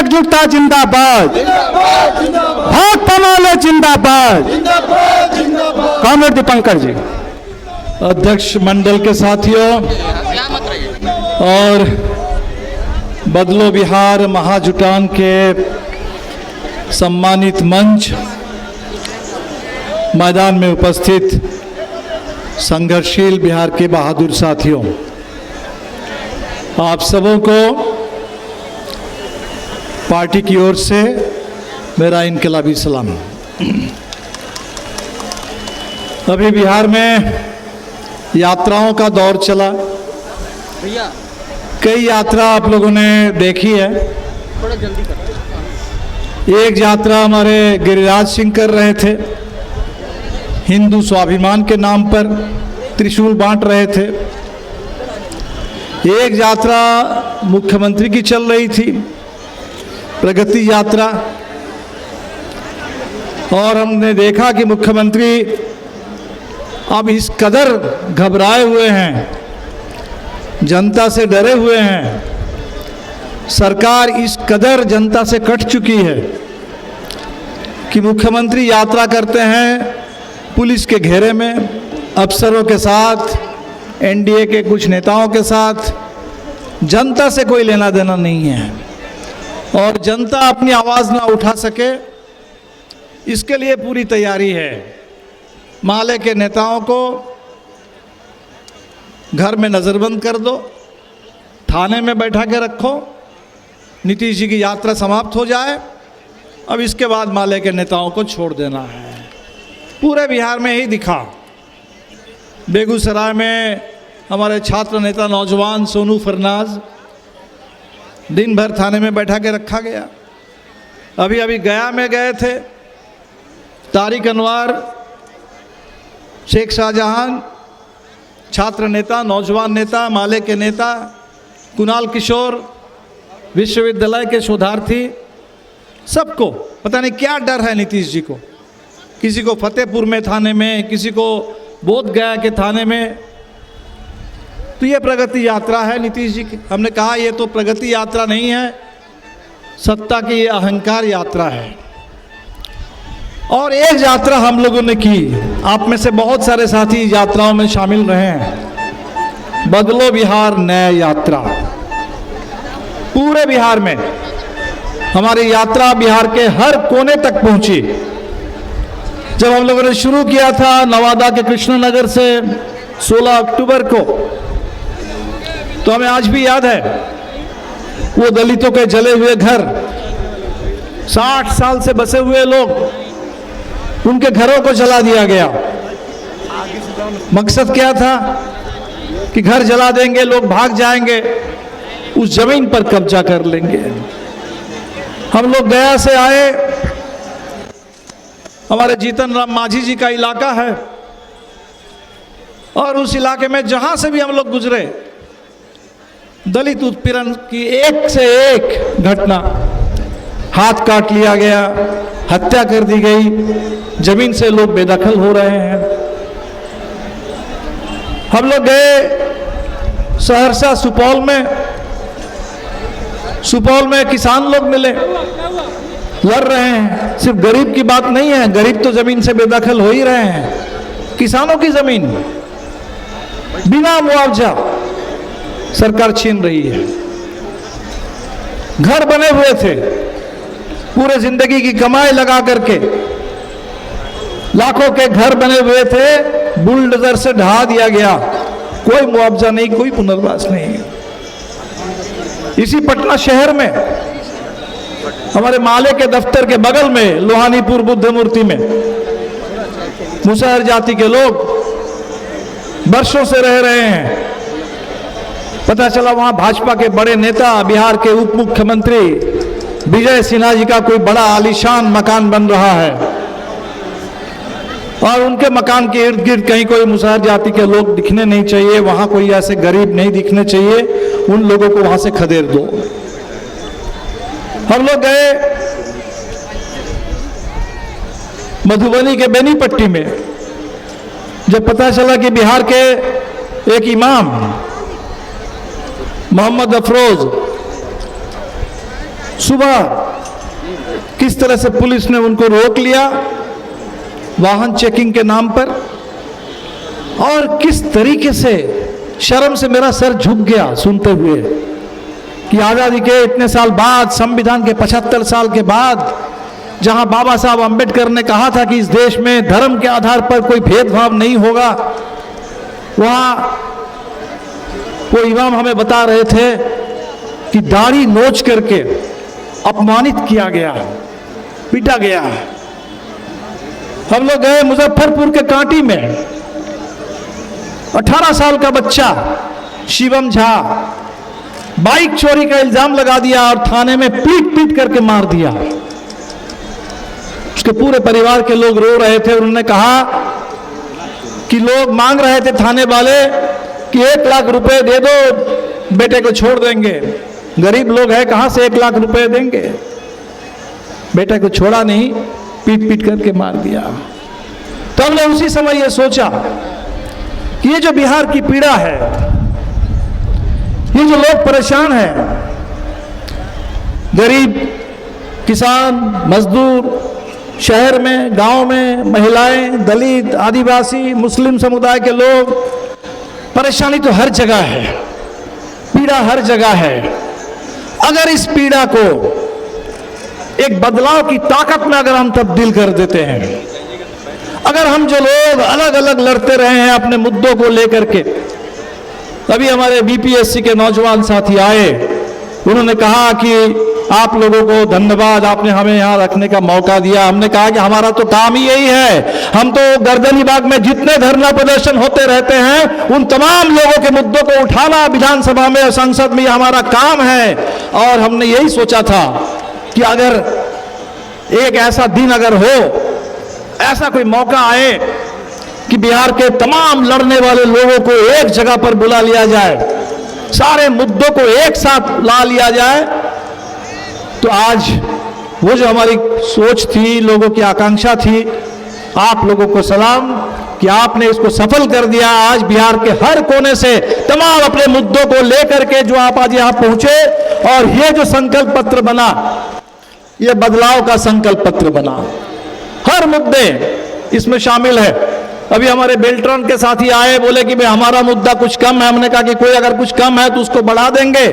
एकजुटता जिंदाबाद, भाकपा माले जिंदाबाद। कॉमरेड दीपंकर जी। अध्यक्ष मंडल के साथियों और बदलो बिहार महाजुटान के सम्मानित मंच, मैदान में उपस्थित संघर्षशील बिहार के बहादुर साथियों, आप सबों को पार्टी की ओर से मेरा इनकलाबी सलाम। अभी बिहार में यात्राओं का दौर चला, कई यात्रा आप लोगों ने देखी है। एक यात्रा हमारे गिरिराज सिंह कर रहे थे, हिंदू स्वाभिमान के नाम पर त्रिशूल बांट रहे थे। एक यात्रा मुख्यमंत्री की चल रही थी, प्रगति यात्रा, और हमने देखा कि मुख्यमंत्री अब इस कदर घबराए हुए हैं, जनता से डरे हुए हैं, सरकार इस कदर जनता से कट चुकी है कि मुख्यमंत्री यात्रा करते हैं पुलिस के घेरे में, अफसरों के साथ, एनडीए के कुछ नेताओं के साथ। जनता से कोई लेना देना नहीं है और जनता अपनी आवाज़ ना उठा सके, इसके लिए पूरी तैयारी है। माले के नेताओं को घर में नज़रबंद कर दो, थाने में बैठा के रखो, नीतीश जी की यात्रा समाप्त हो जाए, अब इसके बाद माले के नेताओं को छोड़ देना है। पूरे बिहार में ही दिखा। बेगूसराय में हमारे छात्र नेता नौजवान सोनू फरनाज दिन भर थाने में बैठा के रखा गया। अभी अभी गया में गए थे, तारिक अनवर, शेख शाहजहां, छात्र नेता, नौजवान नेता, माले के नेता, कुणाल किशोर, विश्वविद्यालय के शोधार्थी, सबको पता नहीं क्या डर है नीतीश जी को। किसी को फतेहपुर में थाने में, किसी को बोधगया के थाने में। तो ये प्रगति यात्रा है नीतीश जी की। हमने कहा ये तो प्रगति यात्रा नहीं है, सत्ता की ये अहंकार यात्रा है। और एक यात्रा हम लोगों ने की, आप में से बहुत सारे साथी यात्राओं में शामिल रहे हैं, बदलो बिहार नया यात्रा। पूरे बिहार में हमारी यात्रा बिहार के हर कोने तक पहुंची। जब हम लोगों ने शुरू किया था नवादा के कृष्णनगर से 16 अक्टूबर को, तो हमें आज भी याद है वो दलितों के जले हुए घर, 60 साल से बसे हुए लोग, उनके घरों को जला दिया गया। मकसद क्या था कि घर जला देंगे, लोग भाग जाएंगे, उस जमीन पर कब्जा कर लेंगे। हम लोग गया से आए, हमारे जीतन राम मांझी जी का इलाका है, और उस इलाके में जहां से भी हम लोग गुजरे, दलित उत्पीड़न की एक से एक घटना। हाथ काट लिया गया, हत्या कर दी गई, जमीन से लोग बेदखल हो रहे हैं। हम लोग गए सहरसा, सुपौल में किसान लोग मिले, लड़ रहे हैं। सिर्फ गरीब की बात नहीं है, गरीब तो जमीन से बेदखल हो ही रहे हैं। किसानों की जमीन बिना मुआवजा सरकार छीन रही है। घर बने हुए थे, पूरे जिंदगी की कमाई लगा करके लाखों के घर बने हुए थे, बुलडोजर से ढहा दिया गया। कोई मुआवजा नहीं, कोई पुनर्वास नहीं। इसी पटना शहर में हमारे माले के दफ्तर के बगल में लोहानीपुर बुद्ध मूर्ति में मुसहर जाति के लोग वर्षों से रह रहे हैं। पता चला वहां भाजपा के बड़े नेता, बिहार के उप मुख्यमंत्री विजय सिन्हा जी का कोई बड़ा आलीशान मकान बन रहा है, और उनके मकान के इर्द गिर्द कहीं कोई मुसहर जाति के लोग दिखने नहीं चाहिए, वहां कोई ऐसे गरीब नहीं दिखने चाहिए, उन लोगों को वहां से खदेड़ दो। हम लोग गए मधुबनी के बेनीपट्टी में, जब पता चला कि बिहार के एक इमाम मोहम्मद अफरोज सुबह किस तरह से पुलिस ने उनको रोक लिया वाहन चेकिंग के नाम पर, और किस तरीके से शर्म से मेरा सर झुक गया सुनते हुए कि आज़ादी के इतने साल बाद, संविधान के 75 साल के बाद, जहां बाबा साहब अंबेडकर ने कहा था कि इस देश में धर्म के आधार पर कोई भेदभाव नहीं होगा, वहां वो इमाम हमें बता रहे थे कि दाढ़ी नोच करके अपमानित किया गया, पीटा गया। हम लोग गए मुजफ्फरपुर के कांटी में, 18 साल का बच्चा शिवम झा बाइक चोरी का इल्जाम लगा दिया और थाने में पीट पीट करके मार दिया। उसके पूरे परिवार के लोग रो रहे थे। उन्होंने कहा कि लोग मांग रहे थे थाने वाले कि 1 लाख रुपए दे दो, बेटे को छोड़ देंगे। गरीब लोग हैं, कहां से 1 लाख रुपए देंगे। बेटे को छोड़ा नहीं, पीट पीट करके मार दिया। तो हमने उसी समय यह सोचा कि ये जो बिहार की पीड़ा है, ये जो लोग परेशान हैं, गरीब, किसान, मजदूर, शहर में, गांव में, महिलाएं, दलित, आदिवासी, मुस्लिम समुदाय के लोग, परेशानी तो हर जगह है, पीड़ा हर जगह है। अगर इस पीड़ा को एक बदलाव की ताकत में अगर हम तब्दील कर देते हैं, अगर हम जो लोग अलग अलग लड़ते रहे हैं अपने मुद्दों को लेकर के, अभी हमारे बीपीएससी के नौजवान साथी आए, उन्होंने कहा कि आप लोगों को धन्यवाद, आपने हमें यहाँ रखने का मौका दिया। हमने कहा कि हमारा तो काम ही यही है, हम तो गर्दनीबाग में जितने धरना प्रदर्शन होते रहते हैं उन तमाम लोगों के मुद्दों को उठाना विधानसभा में और संसद में हमारा काम है। और हमने यही सोचा था कि अगर एक ऐसा दिन अगर हो, ऐसा कोई मौका आए कि बिहार के तमाम लड़ने वाले लोगों को एक जगह पर बुला लिया जाए, सारे मुद्दों को एक साथ ला लिया जाए, तो आज वो जो हमारी सोच थी, लोगों की आकांक्षा थी, आप लोगों को सलाम कि आपने इसको सफल कर दिया। आज बिहार के हर कोने से तमाम अपने मुद्दों को लेकर के जो आप आज यहाँ पहुंचे, और ये जो संकल्प पत्र बना, ये बदलाव का संकल्प पत्र बना। हर मुद्दे इसमें शामिल है। अभी हमारे बेल्ट्रॉन के साथी आए, बोले कि भाई हमारा मुद्दा कुछ कम है। हमने कहा कि कोई अगर कुछ कम है तो उसको बढ़ा देंगे।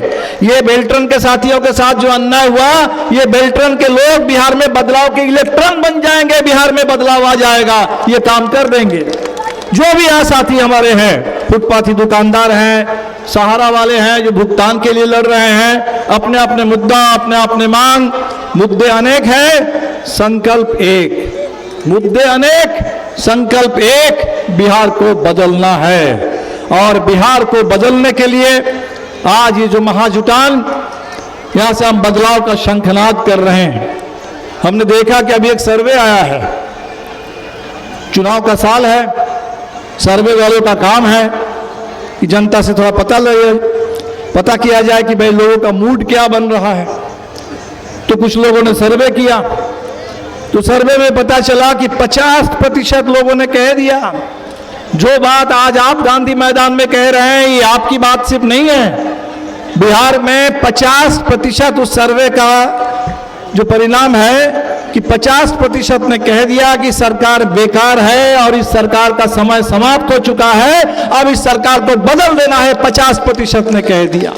ये बेल्ट्रॉन के साथियों के साथ जो अन्याय हुआ, ये बेल्ट्रॉन के लोग बिहार में बदलाव के इलेक्ट्रॉन बन जाएंगे, बिहार में बदलाव आ जाएगा, ये काम कर देंगे। जो भी यहाँ साथी हमारे हैं, फुटपाथी दुकानदार हैं, सहारा वाले हैं जो भुगतान के लिए लड़ रहे हैं, अपने अपने मुद्दा, अपने अपने मांग, मुद्दे अनेक हैं, संकल्प एक। मुद्दे अनेक, संकल्प एक, बिहार को बदलना है। और बिहार को बदलने के लिए आज ये जो महाजुटान, यहां से हम बदलाव का शंखनाद कर रहे हैं। हमने देखा कि अभी एक सर्वे आया है, चुनाव का साल है, सर्वे वालों का काम है कि जनता से थोड़ा पता किया जाए कि भाई लोगों का मूड क्या बन रहा है। तो कुछ लोगों ने सर्वे किया, तो सर्वे में पता चला कि 50% लोगों ने कह दिया, जो बात आज आप गांधी मैदान में कह रहे हैं, ये आपकी बात सिर्फ नहीं है। बिहार में 50% उस सर्वे का जो परिणाम है कि 50% ने कह दिया कि सरकार बेकार है और इस सरकार का समय समाप्त हो चुका है, अब इस सरकार को बदल देना है, 50% ने कह दिया।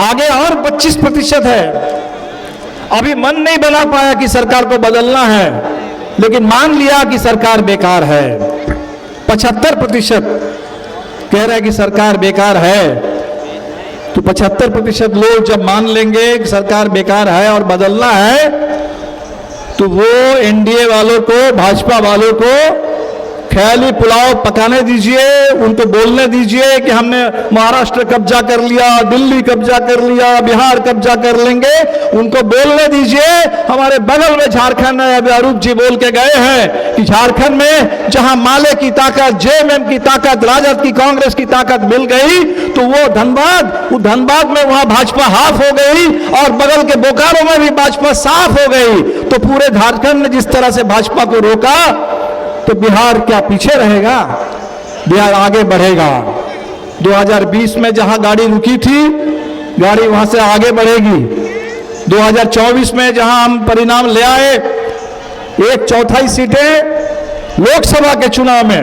आगे और 25% है, अभी मन नहीं बना पाया कि सरकार को बदलना है, लेकिन मान लिया कि सरकार बेकार है। 75% कह रहे हैं कि सरकार बेकार है। तो 75% लोग जब मान लेंगे कि सरकार बेकार है और बदलना है, तो वो एनडीए वालों को, भाजपा वालों को ख्याली पुलाव पकाने दीजिए, उनको बोलने दीजिए कि हमने महाराष्ट्र कब्जा कर लिया, दिल्ली कब्जा कर लिया, बिहार कब्जा कर लेंगे, उनको बोलने दीजिए। हमारे बगल में झारखंड है, अभी अरूप जी बोल के गए हैं कि झारखंड में जहां माले की ताकत, जेएमएम की ताकत, राजद की, कांग्रेस की ताकत मिल गई, तो वो धनबाद में वहां भाजपा हाफ हो गई और बगल के बोकारो में भी भाजपा साफ हो गई। तो पूरे झारखंड ने जिस तरह से भाजपा को रोका, तो बिहार क्या पीछे रहेगा? बिहार आगे बढ़ेगा। 2020 में जहां गाड़ी रुकी थी, गाड़ी वहां से आगे बढ़ेगी। 2024 में जहां हम परिणाम ले आए, 1/4 सीटें लोकसभा के चुनाव में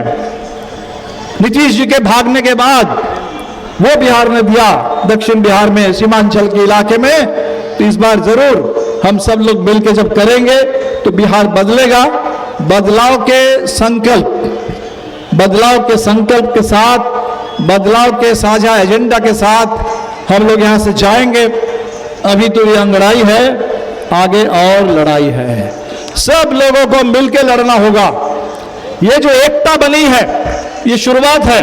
नीतीश जी के भागने के बाद वो बिहार ने दिया, दक्षिण बिहार में, सीमांचल के इलाके में। तो इस बार जरूर हम सब लोग मिलकर जब करेंगे तो बिहार बदलेगा। बदलाव के संकल्प के साथ, बदलाव के साझा एजेंडा के साथ हम लोग यहां से जाएंगे। अभी तो ये अंगड़ाई है, आगे और लड़ाई है। सब लोगों को मिलकर लड़ना होगा। ये जो एकता बनी है ये शुरुआत है।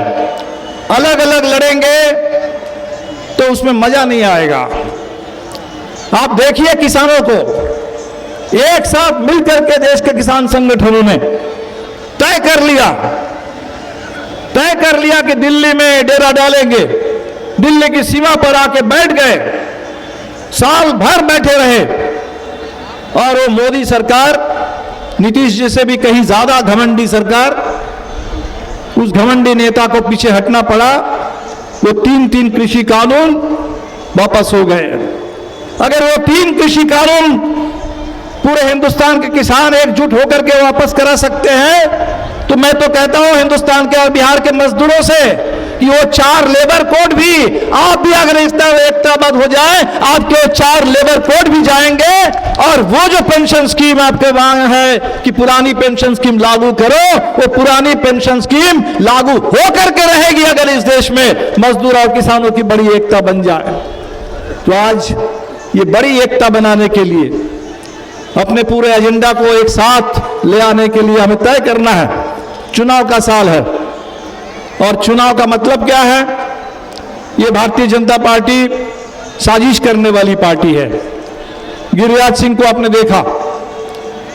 अलग अलग लड़ेंगे तो उसमें मजा नहीं आएगा। आप देखिए किसानों को एक साथ मिलकर के देश के किसान संगठनों ने तय कर लिया कि दिल्ली में डेरा डालेंगे। दिल्ली की सीमा पर आके बैठ गए, साल भर बैठे रहे। और वो मोदी सरकार, नीतीश जी से भी कहीं ज्यादा घमंडी सरकार, उस घमंडी नेता को पीछे हटना पड़ा। वो 3 कृषि कानून वापस हो गए। अगर वो 3 कृषि कानून पूरे हिंदुस्तान के किसान एकजुट होकर के वापस करा सकते हैं तो मैं तो कहता हूं हिंदुस्तान के और बिहार के मजदूरों से कि वो 4 लेबर कोड भी, आप भी अगर इस तरह एकताबद्ध हो जाए, आपके 4 लेबर कोड भी जाएंगे। और वो जो पेंशन स्कीम आपके वहां है कि पुरानी पेंशन स्कीम लागू करो, वो पुरानी पेंशन स्कीम लागू होकर के रहेगी अगर इस देश में मजदूर और किसानों की बड़ी एकता बन जाए। तो आज ये बड़ी एकता बनाने के लिए, अपने पूरे एजेंडा को एक साथ ले आने के लिए हमें तय करना है। चुनाव का साल है और चुनाव का मतलब क्या है? ये भारतीय जनता पार्टी साजिश करने वाली पार्टी है। गिरिराज सिंह को आपने देखा,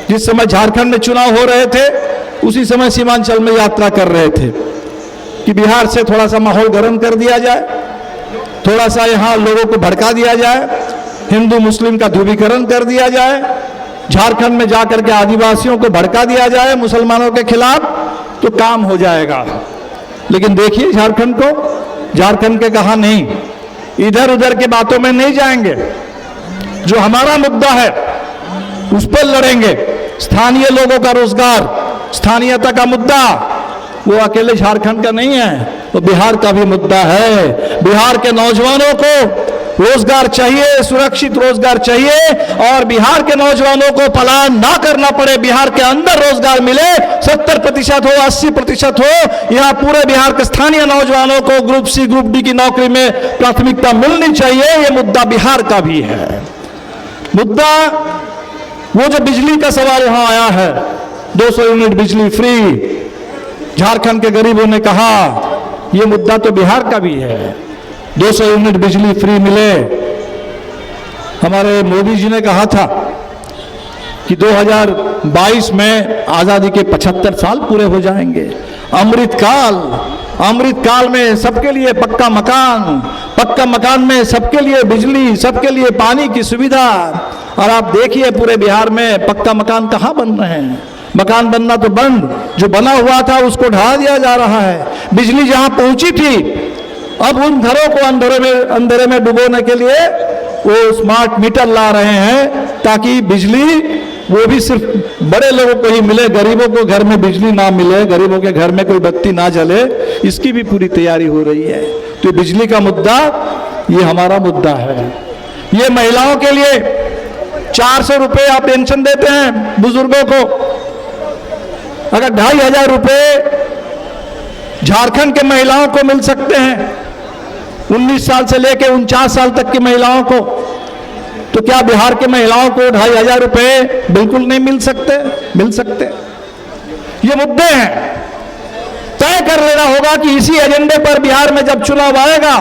जिस समय झारखंड में चुनाव हो रहे थे उसी समय सीमांचल में यात्रा कर रहे थे कि बिहार से थोड़ा सा माहौल गर्म कर दिया जाए, थोड़ा सा यहाँ लोगों को भड़का दिया जाए, हिंदू मुस्लिम का ध्रुवीकरण कर दिया जाए, झारखंड में जाकर के आदिवासियों को भड़का दिया जाए मुसलमानों के खिलाफ, तो काम हो जाएगा। लेकिन देखिए झारखंड के कहा नहीं, इधर उधर के बातों में नहीं जाएंगे। जो हमारा मुद्दा है उस पर लड़ेंगे। स्थानीय लोगों का रोजगार, स्थानीयता का मुद्दा वो अकेले झारखंड का नहीं है, वो बिहार का भी मुद्दा है। बिहार के नौजवानों को रोजगार चाहिए, सुरक्षित रोजगार चाहिए और बिहार के नौजवानों को पलायन ना करना पड़े, बिहार के अंदर रोजगार मिले। 70% हो, 80% हो, यहाँ पूरे बिहार के स्थानीय नौजवानों को ग्रुप सी ग्रुप डी की नौकरी में प्राथमिकता मिलनी चाहिए। ये मुद्दा बिहार का भी है। मुद्दा वो जो बिजली का सवाल यहां आया है, 200 यूनिट बिजली फ्री, झारखंड के गरीबों ने कहा ये मुद्दा तो बिहार का भी है। 200 यूनिट बिजली फ्री मिले। हमारे मोदी जी ने कहा था कि 2022 में आजादी के 75 साल पूरे हो जाएंगे। अमृत काल में सबके लिए पक्का मकान में सबके लिए बिजली, सबके लिए पानी की सुविधा। और आप देखिए पूरे बिहार में पक्का मकान कहाँ बन रहे हैं। मकान बनना तो बंद, जो बना हुआ था उसको ढा दिया जा रहा है। बिजली जहां पहुंची थी, अब उन घरों को अंधेरे में डुबोने के लिए वो स्मार्ट मीटर ला रहे हैं ताकि बिजली वो भी सिर्फ बड़े लोगों को ही मिले, गरीबों को घर में बिजली ना मिले, गरीबों के घर में कोई बत्ती ना जले, इसकी भी पूरी तैयारी हो रही है। तो बिजली का मुद्दा ये हमारा मुद्दा है। ये महिलाओं के लिए 400 रुपये आप पेंशन देते हैं बुजुर्गों को, अगर 2500 रुपये झारखंड के महिलाओं को मिल सकते हैं, 19 साल से लेकर 49 साल तक की महिलाओं को, तो क्या बिहार के महिलाओं को 2500 रुपये बिल्कुल नहीं मिल सकते? मिल सकते। ये मुद्दे हैं, तय कर लेना होगा कि इसी एजेंडे पर बिहार में जब चुनाव आएगा,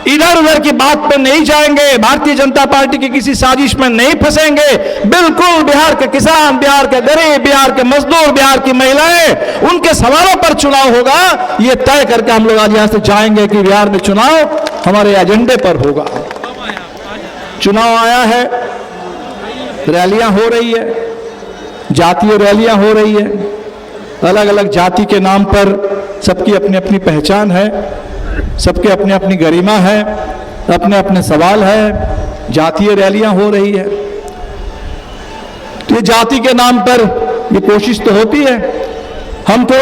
इधर उधर की बात पे नहीं जाएंगे, भारतीय जनता पार्टी की किसी साजिश में नहीं फंसेंगे। बिल्कुल बिहार के किसान, बिहार के गरीब, बिहार के मजदूर, बिहार की महिलाएं, उनके सवालों पर चुनाव होगा। ये तय करके हम लोग आज यहां से जाएंगे कि बिहार में चुनाव हमारे एजेंडे पर होगा। चुनाव आया है, रैलियां हो रही है, जातीय रैलियां हो रही है, अलग अलग जाति के नाम पर सबकी अपनी अपनी पहचान है, सबके अपनी अपनी गरिमा है, अपने अपने सवाल है। जातीय रैलियां हो रही है। तो ये जाति के नाम पर ये कोशिश तो होती है। हम तो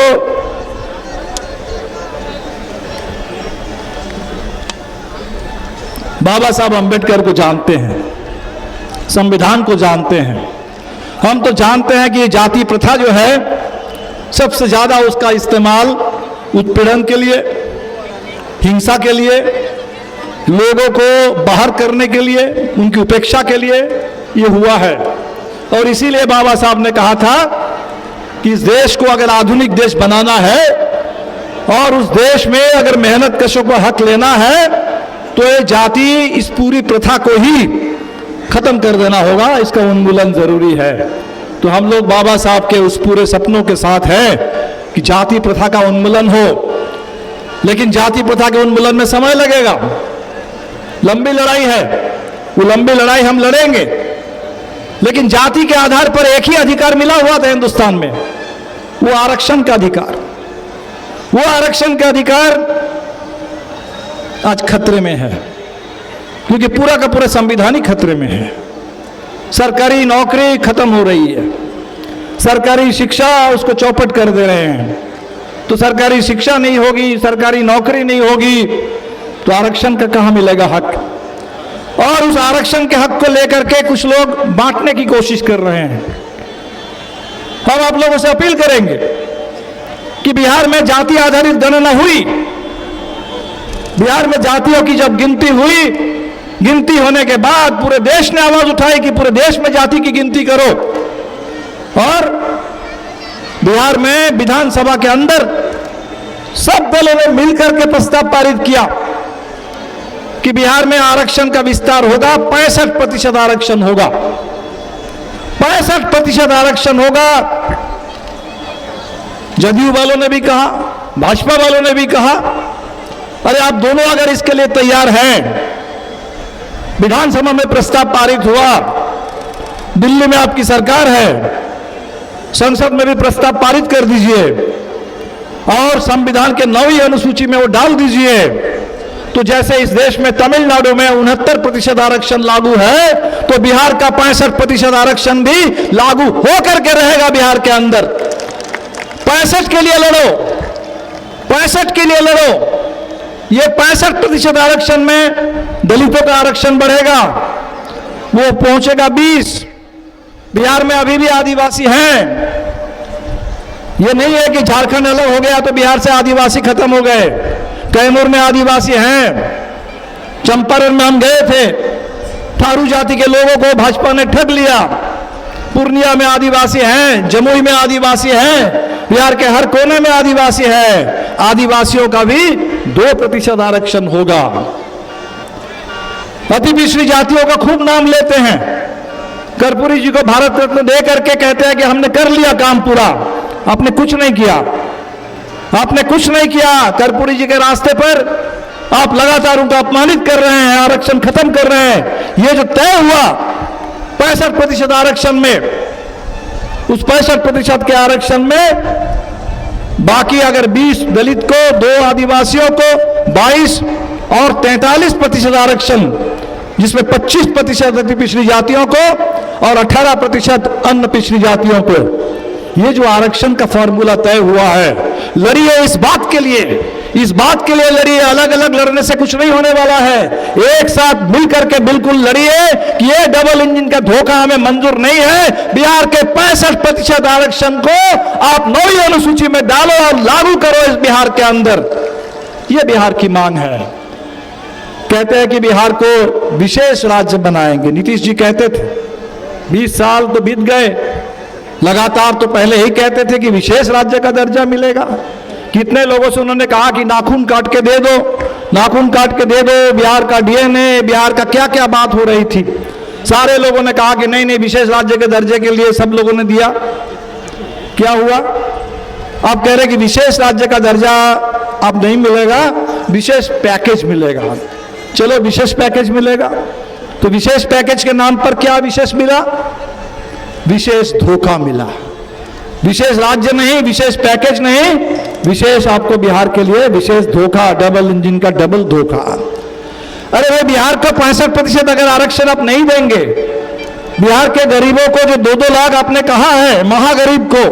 बाबा साहब अंबेडकर को जानते हैं, संविधान को जानते हैं। हम तो जानते हैं कि ये जाति प्रथा जो है सबसे ज्यादा उसका इस्तेमाल उत्पीड़न के लिए, हिंसा के लिए, लोगों को बाहर करने के लिए, उनकी उपेक्षा के लिए ये हुआ है। और इसीलिए बाबा साहब ने कहा था कि इस देश को अगर आधुनिक देश बनाना है और उस देश में अगर मेहनत कशों को हक लेना है तो ये जाति, इस पूरी प्रथा को ही खत्म कर देना होगा, इसका उन्मूलन जरूरी है। तो हम लोग बाबा साहब के उस पूरे सपनों के साथ हैं कि जाति प्रथा का उन्मूलन हो। लेकिन जाति प्रथा के उन्मूलन में समय लगेगा, लंबी लड़ाई है। वो लंबी लड़ाई हम लड़ेंगे। लेकिन जाति के आधार पर एक ही अधिकार मिला हुआ था हिंदुस्तान में, वो आरक्षण का अधिकार। वो आरक्षण का अधिकार आज खतरे में है, क्योंकि पूरा का पूरा संविधान ही खतरे में है। सरकारी नौकरी खत्म हो रही है, सरकारी शिक्षा उसको चौपट कर दे रहे हैं। तो सरकारी शिक्षा नहीं होगी, सरकारी नौकरी नहीं होगी, तो आरक्षण का कहां मिलेगा हक? और उस आरक्षण के हक को लेकर के कुछ लोग बांटने की कोशिश कर रहे हैं। हम आप लोगों से अपील करेंगे कि बिहार में जाति आधारित गणना हुई, बिहार में जातियों की जब गिनती हुई, गिनती होने के बाद पूरे देश ने आवाज उठाई कि पूरे देश में जाति की गिनती करो। और बिहार में विधानसभा के अंदर सब दलों ने मिलकर के प्रस्ताव पारित किया कि बिहार में आरक्षण का विस्तार होगा, 65% आरक्षण होगा, 65% आरक्षण होगा। जदयू वालों ने भी कहा, भाजपा वालों ने भी कहा, अरे आप दोनों अगर इसके लिए तैयार हैं, विधानसभा में प्रस्ताव पारित हुआ, दिल्ली में आपकी सरकार है, संसद में भी प्रस्ताव पारित कर दीजिए और संविधान के 9वीं अनुसूची में वो डाल दीजिए। तो जैसे इस देश में तमिलनाडु में 69% आरक्षण लागू है, तो बिहार का 65% आरक्षण भी लागू होकर के रहेगा बिहार के अंदर। 65 के लिए लड़ो, 65 के लिए लड़ो। ये 65% आरक्षण में दलितों का आरक्षण बढ़ेगा, वो पहुंचेगा 20। बिहार में अभी भी आदिवासी हैं। ये नहीं है कि झारखंड अलग हो गया तो बिहार से आदिवासी खत्म हो गए। कैमूर में आदिवासी हैं, चंपारण में हम गए थे, थारू जाति के लोगों को भाजपा ने ठग लिया। पूर्णिया में आदिवासी हैं, जमुई में आदिवासी हैं, बिहार के हर कोने में आदिवासी है। आदिवासियों का भी 2% आरक्षण होगा। अति पिछड़ी जातियों का खूब नाम लेते हैं। कर्पूरी जी को भारत रत्न दे करके कहते हैं कि हमने कर लिया काम पूरा। आपने कुछ नहीं किया, आपने कुछ नहीं किया। कर्पूरी जी के रास्ते पर आप लगातार उनको अपमानित कर रहे हैं, आरक्षण खत्म कर रहे हैं। ये जो तय हुआ 65% आरक्षण में, उस 65% के आरक्षण में बाकी अगर 20 दलित को, 2 आदिवासियों को, 22 और 43% आरक्षण, जिसमें 25% अति पिछड़ी जातियों को और 18% अन्य पिछड़ी जातियों को, ये जो आरक्षण का फॉर्मूला तय हुआ है, लड़िए इस बात के लिए, इस बात के लिए लड़िए। अलग अलग लड़ने से कुछ नहीं होने वाला है, एक साथ मिलकर के बिल्कुल लड़िए कि ये डबल इंजन का धोखा हमें मंजूर नहीं है। बिहार के 65% आरक्षण को आप 9वीं अनुसूची में डालो और लागू करो इस बिहार के अंदर। ये बिहार की मांग है। कहते हैं कि बिहार को विशेष राज्य बनाएंगे। नीतीश जी कहते थे, 20 साल तो बीत गए, लगातार तो पहले ही कहते थे कि विशेष राज्य का दर्जा मिलेगा। कितने लोगों से उन्होंने कहा कि नाखून काट के दे दो, नाखून काट के दे दो। बिहार का डीएनए, बिहार का क्या क्या बात हो रही थी। सारे लोगों ने कहा कि नहीं नहीं, विशेष राज्य के दर्जे के लिए सब लोगों ने दिया। क्या हुआ? आप कह रहे कि विशेष राज्य का दर्जा अब नहीं मिलेगा, विशेष पैकेज मिलेगा। चलो विशेष पैकेज मिलेगा, तो विशेष पैकेज के नाम पर क्या विशेष मिला? विशेष धोखा मिला। विशेष राज्य नहीं, विशेष पैकेज नहीं, विशेष आपको बिहार के लिए विशेष धोखा, डबल इंजन का डबल धोखा। अरे भाई, बिहार का 65% अगर आरक्षण आप नहीं देंगे, बिहार के गरीबों को जो 2-2 लाख आपने कहा है, महागरीब को,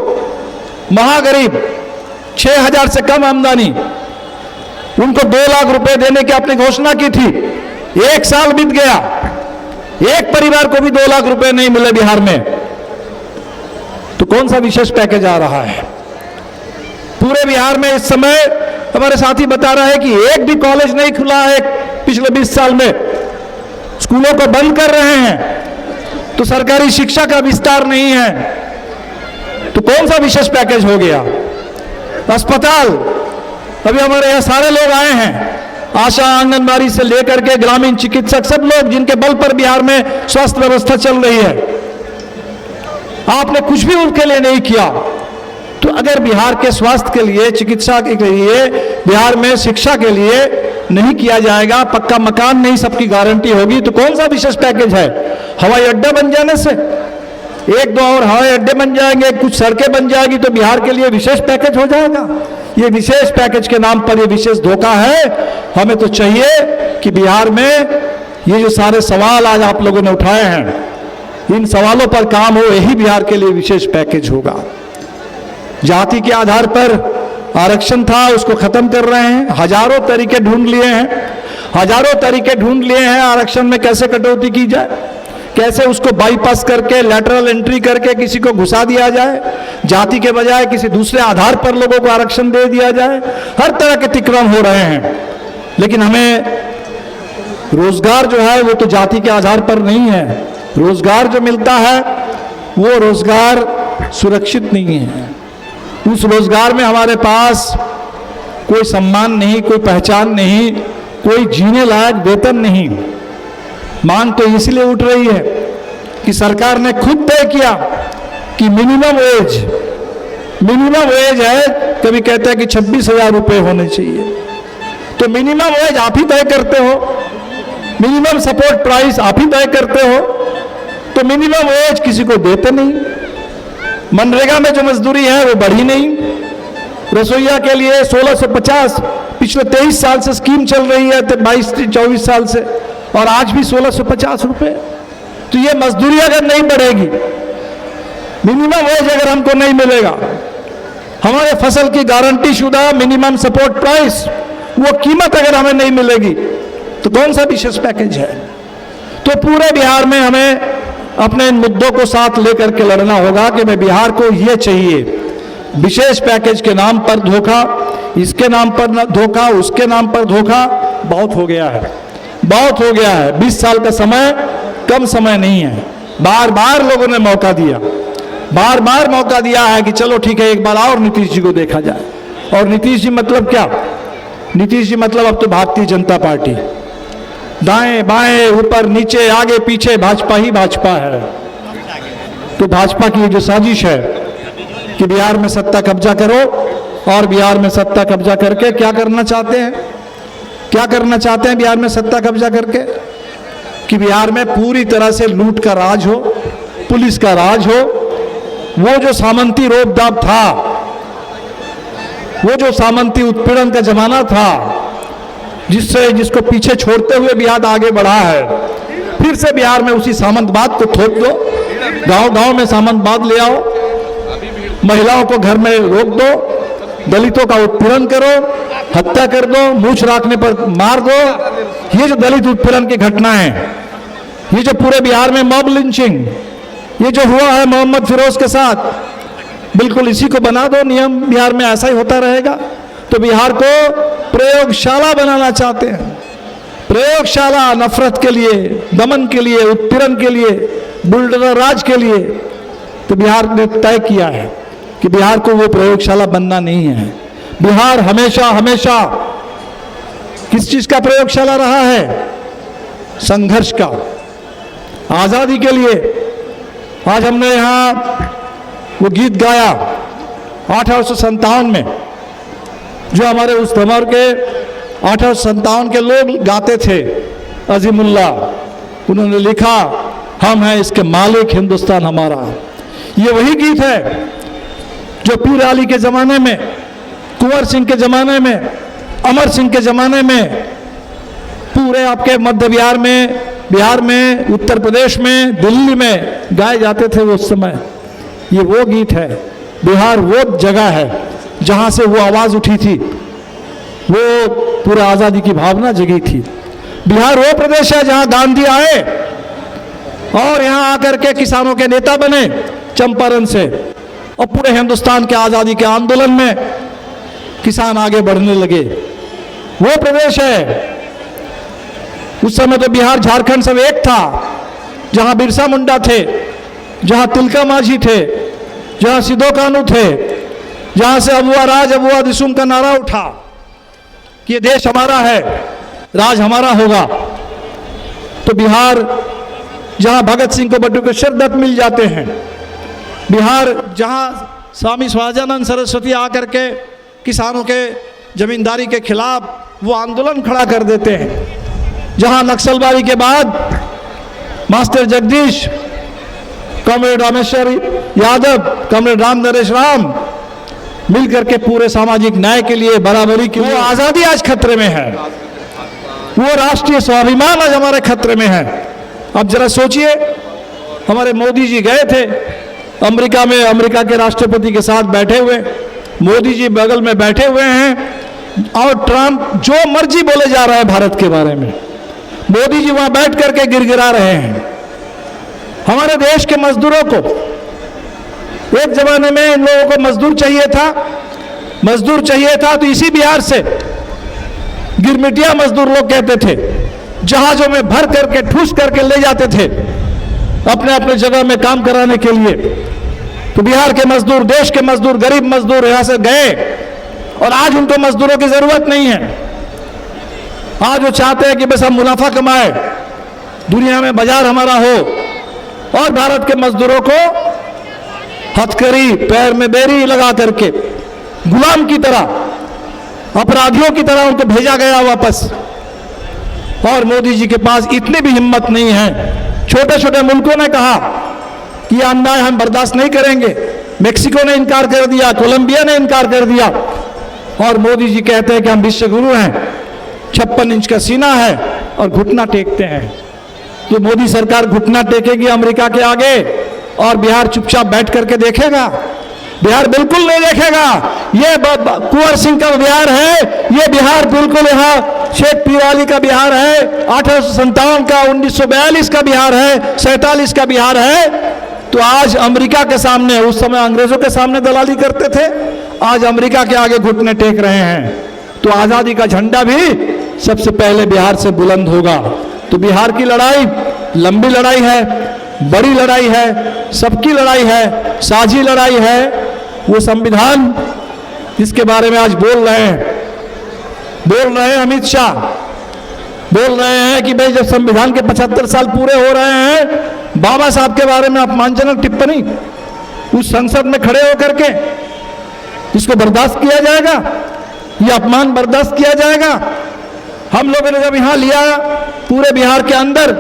महागरीब 6,000 से कम आमदनी, उनको 2 लाख रुपए देने की आपने घोषणा की थी। 1 साल बीत गया, एक परिवार को भी 2 लाख रुपए नहीं मिले बिहार में। तो कौन सा विशेष पैकेज आ रहा है? पूरे बिहार में इस समय हमारे साथी बता रहे हैं कि एक भी कॉलेज नहीं खुला है पिछले 20 साल में, स्कूलों को बंद कर रहे हैं, तो सरकारी शिक्षा का विस्तार नहीं है। तो कौन सा विशेष पैकेज हो गया? अस्पताल, अभी हमारे यहाँ सारे लोग आए हैं, आशा, आंगनबाड़ी से लेकर के ग्रामीण चिकित्सक, सब लोग जिनके बल पर बिहार में स्वास्थ्य व्यवस्था चल रही है, आपने कुछ भी उनके लिए नहीं किया। तो अगर बिहार के स्वास्थ्य के लिए, चिकित्सा के लिए, बिहार में शिक्षा के लिए नहीं किया जाएगा, पक्का मकान नहीं सबकी गारंटी होगी, तो कौन सा विशेष पैकेज है? हवाई अड्डा बन जाने से, 1-2 और हवाई अड्डे बन जाएंगे, कुछ सड़कें बन जाएगी, तो बिहार के लिए विशेष पैकेज हो जाएगा? ये विशेष पैकेज के नाम पर ये विशेष धोखा है। हमें तो चाहिए कि बिहार में ये जो सारे सवाल आज आप लोगों ने उठाए हैं, इन सवालों पर काम हो, यही बिहार के लिए विशेष पैकेज होगा। जाति के आधार पर आरक्षण था, उसको खत्म कर रहे हैं, हजारों तरीके ढूंढ लिए हैं, हजारों तरीके ढूंढ लिए हैं आरक्षण में कैसे कटौती की जाए, कैसे उसको बाईपास करके, लैटरल एंट्री करके किसी को घुसा दिया जाए, जाति के बजाय किसी दूसरे आधार पर लोगों को आरक्षण दे दिया जाए। हर तरह के अतिक्रमण हो रहे हैं, लेकिन हमें रोजगार जो है वो तो जाति के आधार पर नहीं है। रोजगार जो मिलता है वो रोजगार सुरक्षित नहीं है। उस रोजगार में हमारे पास कोई सम्मान नहीं, कोई पहचान नहीं, कोई जीने लायक वेतन नहीं। मांग तो इसलिए उठ रही है कि सरकार ने खुद तय किया कि मिनिमम वेज है, कभी कहते हैं कि 26,000 रुपये होने चाहिए। तो मिनिमम वेज आप ही तय करते हो, मिनिमम सपोर्ट प्राइस आप ही तय करते हो, तो मिनिमम वेज किसी को देते नहीं। मनरेगा में जो मजदूरी है वो बढ़ी नहीं। रसोईया के लिए 1650 पिछले 23 साल से स्कीम चल रही है, 22-24 साल से, और आज भी 1650 रुपये। तो ये मजदूरी अगर नहीं बढ़ेगी, मिनिमम वेज अगर हमको नहीं मिलेगा, हमारे फसल की गारंटी शुदा मिनिमम सपोर्ट प्राइस, वो कीमत अगर हमें नहीं मिलेगी, तो कौन सा विशेष पैकेज है? तो पूरे बिहार में हमें अपने इन मुद्दों को साथ लेकर के लड़ना होगा कि मैं बिहार को ये चाहिए। विशेष पैकेज के नाम पर धोखा, इसके नाम पर धोखा, उसके नाम पर धोखा, बहुत हो गया है, बहुत हो गया है। 20 साल का समय कम समय नहीं है। बार बार लोगों ने मौका दिया, बार बार मौका दिया है कि चलो ठीक है, एक बार और नीतीश जी को देखा जाए। और नीतीश जी मतलब क्या? नीतीश जी मतलब अब तो भारतीय जनता पार्टी, दाएं बाएं ऊपर नीचे आगे पीछे भाजपा ही भाजपा है। तो भाजपा की जो साजिश है कि बिहार में सत्ता कब्जा करो, और बिहार में सत्ता कब्जा करके क्या करना चाहते हैं? क्या करना चाहते हैं बिहार में सत्ता कब्जा करके? कि बिहार में पूरी तरह से लूट का राज हो, पुलिस का राज हो। वो जो सामंती रोब दाब था, वो जो सामंती उत्पीड़न का जमाना था, जिसको पीछे छोड़ते हुए बिहार आगे बढ़ा है, फिर से बिहार में उसी सामंतवाद को थोप दो। गांव गांव में सामंतवाद ले आओ, महिलाओं को घर में रोक दो, दलितों का उत्पीड़न करो, हत्या कर दो, मूछ रखने पर मार दो। ये जो दलित उत्पीड़न की घटनाएं, ये जो पूरे बिहार में मॉब लिंचिंग, ये जो हुआ है मोहम्मद फिरोज के साथ, बिल्कुल इसी को बना दो नियम। बिहार में ऐसा ही होता रहेगा। तो बिहार को प्रयोगशाला बनाना चाहते हैं, प्रयोगशाला, नफरत के लिए, दमन के लिए, उत्पीड़न के लिए, बुलडोजर राज के लिए। तो बिहार ने तय किया है कि बिहार को वो प्रयोगशाला बनना नहीं है। बिहार हमेशा हमेशा किस चीज का प्रयोगशाला रहा है? संघर्ष का, आजादी के लिए। आज हमने यहाँ वो गीत गाया 1857 में, जो हमारे उस दमर के 1857 के लोग गाते थे। अजीमुल्लाह, उन्होंने लिखा, हम हैं इसके मालिक, हिंदुस्तान हमारा। ये वही गीत है जो पीर अली के ज़माने में, कुंवर सिंह के ज़माने में, अमर सिंह के ज़माने में पूरे आपके मध्य बिहार में, उत्तर प्रदेश में, दिल्ली में गाए जाते थे वो उस समय। ये वो गीत है, बिहार वो जगह है जहाँ से वो आवाज़ उठी थी, वो पूरे आज़ादी की भावना जगी थी। बिहार वो प्रदेश है जहाँ गांधी आए और यहाँ आकर के किसानों के नेता बने चंपारण से, और पूरे हिंदुस्तान के आज़ादी के आंदोलन में किसान आगे बढ़ने लगे। वो प्रदेश है। उस समय तो बिहार झारखंड सब एक था, जहाँ बिरसा मुंडा थे, जहाँ तिलका मांझी थे, जहाँ सिदो कानू थे, जहाँ से अबुआ राज अबुआ दिसुम का नारा उठा कि ये देश हमारा है, राज हमारा होगा। तो बिहार जहाँ भगत सिंह को बटुकेश्वर दत्त मिल जाते हैं, बिहार जहाँ स्वामी स्वाजानंद सरस्वती आकर के किसानों के जमींदारी के खिलाफ वो आंदोलन खड़ा कर देते हैं, जहाँ नक्सलबारी के बाद master Jagdish, comrade Rameshwar Yadav, comrade Ram Naresh Ram मिल करके पूरे सामाजिक न्याय के लिए, बराबरी के लिए, वो आज़ादी आज खतरे में है, वो राष्ट्रीय स्वाभिमान आज हमारे खतरे में है। अब जरा सोचिए, हमारे मोदी जी गए थे अमेरिका में, अमेरिका के राष्ट्रपति के साथ बैठे हुए, मोदी जी बगल में बैठे हुए हैं और ट्रंप जो मर्जी बोले जा रहा है भारत के बारे में, मोदी जी वहां बैठ करके गिड़गिड़ा रहे हैं। हमारे देश के मजदूरों को, एक जमाने में इन लोगों को मजदूर चाहिए था तो इसी बिहार से गिरमिटिया मजदूर लोग कहते थे, जहाजों में भर करके ठूस करके ले जाते थे अपने अपने जगह में काम कराने के लिए। तो बिहार के मजदूर, देश के मजदूर, गरीब मजदूर यहां से गए और आज उनको मजदूरों की जरूरत नहीं है। आज वो चाहते हैं कि बस हम मुनाफा कमाए, दुनिया में बाजार हमारा हो, और भारत के मजदूरों को हथकड़ी, पैर में बेरी लगा करके गुलाम की तरह, अपराधियों की तरह उनको भेजा गया वापस। और मोदी जी के पास इतनी भी हिम्मत नहीं है। छोटे छोटे मुल्कों ने कहा कि यह अन्याय हम बर्दाश्त नहीं करेंगे, मेक्सिको ने इनकार कर दिया, कोलंबिया ने इनकार कर दिया, और मोदी जी कहते हैं कि हम विश्व गुरु हैं, 56 इंच का सीना है और घुटना टेकते हैं। तो मोदी सरकार घुटना टेकेगी अमेरिका के आगे और बिहार चुपचाप बैठ करके देखेगा? बिहार बिल्कुल नहीं देखेगा। ये कुंवर सिंह का बिहार है, ये बिहार बिल्कुल यहाँ शेख पीर का बिहार है, 1857 का, 1942 का बिहार है, 47 का बिहार है। तो आज अमेरिका के सामने, उस समय अंग्रेजों के सामने दलाली करते थे, आज अमेरिका के आगे घुटने टेक रहे हैं। तो आज़ादी का झंडा भी सबसे पहले बिहार से बुलंद होगा। तो बिहार की लड़ाई लंबी लड़ाई है, बड़ी लड़ाई है, सबकी लड़ाई है, साझी लड़ाई है। वो संविधान जिसके बारे में आज बोल रहे हैं अमित शाह, बोल रहे हैं कि भाई जब संविधान के 75 साल पूरे हो रहे हैं, बाबा साहब के बारे में अपमानजनक टिप्पणी उस संसद में खड़े होकर के, इसको बर्दाश्त किया जाएगा? ये अपमान बर्दाश्त किया जाएगा? हम लोगों ने जब यहाँ लिया पूरे बिहार के अंदर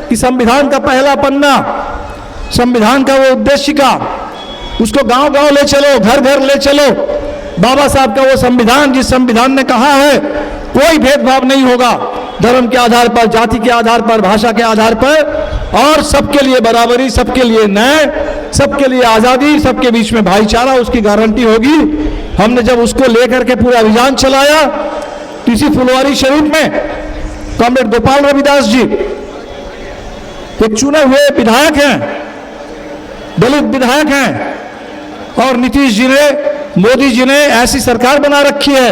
कि संविधान का पहला पन्ना, संविधान का वो उद्देशिका, उसको गांव गांव ले चलो, घर घर ले चलो, बाबा साहब का वो संविधान, जिस संविधान ने कहा है कोई भेदभाव नहीं होगा, धर्म के आधार पर, जाति के आधार पर, भाषा के आधार पर, और सबके लिए बराबरी, सबके लिए न्याय, सबके लिए आज़ादी, सबके बीच में भाईचारा, उसकी गारंटी होगी। हमने जब उसको लेकर के पूरा अभियान चलाया तो इसी फुलवारी शरीफ में कॉमरेड गोपाल रविदास जी एक चुने हुए विधायक हैं, दलित विधायक हैं, और नीतीश जी ने, मोदी जी ने ऐसी सरकार बना रखी है,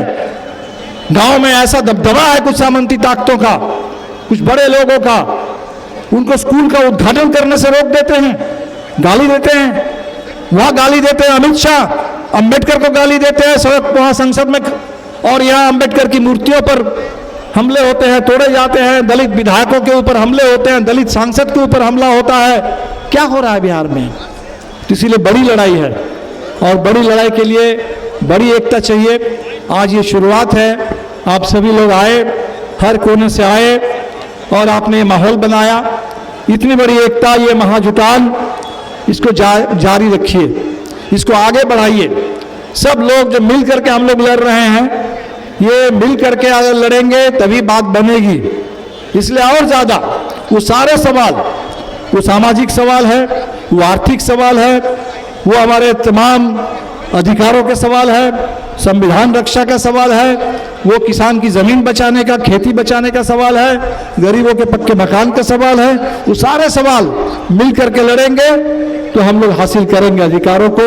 गांव में ऐसा दबदबा है कुछ सामंती ताकतों का, कुछ बड़े लोगों का, उनको स्कूल का उद्घाटन करने से रोक देते हैं, गाली देते हैं, वहां गाली देते हैं अमित शाह, अंबेडकर को गाली देते हैं सड़क वहां संसद में, और यहाँ अंबेडकर की मूर्तियों पर हमले होते हैं, तोड़े जाते हैं, दलित विधायकों के ऊपर हमले होते हैं, दलित सांसद के ऊपर हमला होता है। क्या हो रहा है बिहार में? तो इसीलिए बड़ी लड़ाई है, और बड़ी लड़ाई के लिए बड़ी एकता चाहिए। आज ये शुरुआत है, आप सभी लोग आए, हर कोने से आए, और आपने ये माहौल बनाया। इतनी बड़ी एकता, ये महाजुटान, इसको जारी रखिए, इसको आगे बढ़ाइए। सब लोग जो मिल करके हम लोग लड़ रहे हैं, ये मिल करके अगर लड़ेंगे तभी बात बनेगी। इसलिए और ज़्यादा वो सारे सवाल, वो सामाजिक सवाल है, वो आर्थिक सवाल है, वो हमारे तमाम अधिकारों के सवाल है, संविधान रक्षा का सवाल है, वो किसान की ज़मीन बचाने का, खेती बचाने का सवाल है, गरीबों के पक्के मकान का सवाल है। वो सारे सवाल मिल करके लड़ेंगे तो हम लोग हासिल करेंगे अधिकारों को।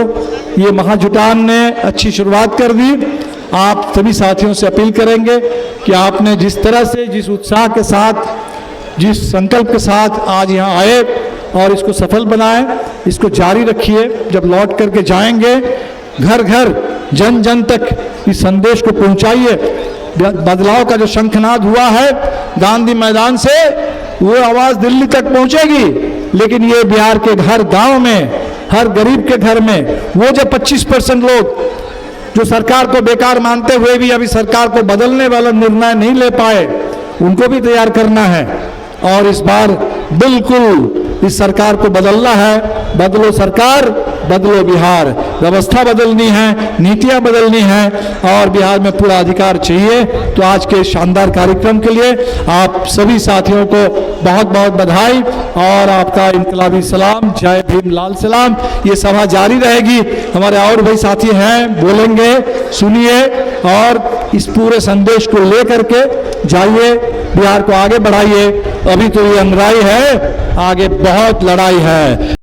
ये महाजुटान ने अच्छी शुरुआत कर दी। आप सभी साथियों से अपील करेंगे कि आपने जिस तरह से, जिस उत्साह के साथ, जिस संकल्प के साथ आज यहाँ आए और इसको सफल बनाए, इसको जारी रखिए। जब लौट करके जाएंगे घर घर, जन जन तक इस संदेश को पहुंचाइए। बदलाव का जो शंखनाद हुआ है गांधी मैदान से, वो आवाज़ दिल्ली तक पहुंचेगी, लेकिन ये बिहार के हर गांव में, हर गरीब के घर में, वो जो 25% लोग जो सरकार को बेकार मानते हुए भी अभी सरकार को बदलने वाला निर्णय नहीं ले पाए, उनको भी तैयार करना है। और इस बार बिल्कुल इस सरकार को बदलना है। बदलो सरकार, बदलो बिहार। व्यवस्था बदलनी है, नीतियां बदलनी है और बिहार में पूरा अधिकार चाहिए। तो आज के शानदार कार्यक्रम के लिए आप सभी साथियों को बहुत बहुत बधाई और आपका इनकलाबी सलाम। जय भीम, लाल सलाम। ये सभा जारी रहेगी, हमारे और भाई साथी हैं, बोलेंगे, सुनिए और इस पूरे संदेश को लेकर के जाइए, बिहार को आगे बढ़ाइए। अभी तो ये अंधराई है, आगे बहुत लड़ाई है।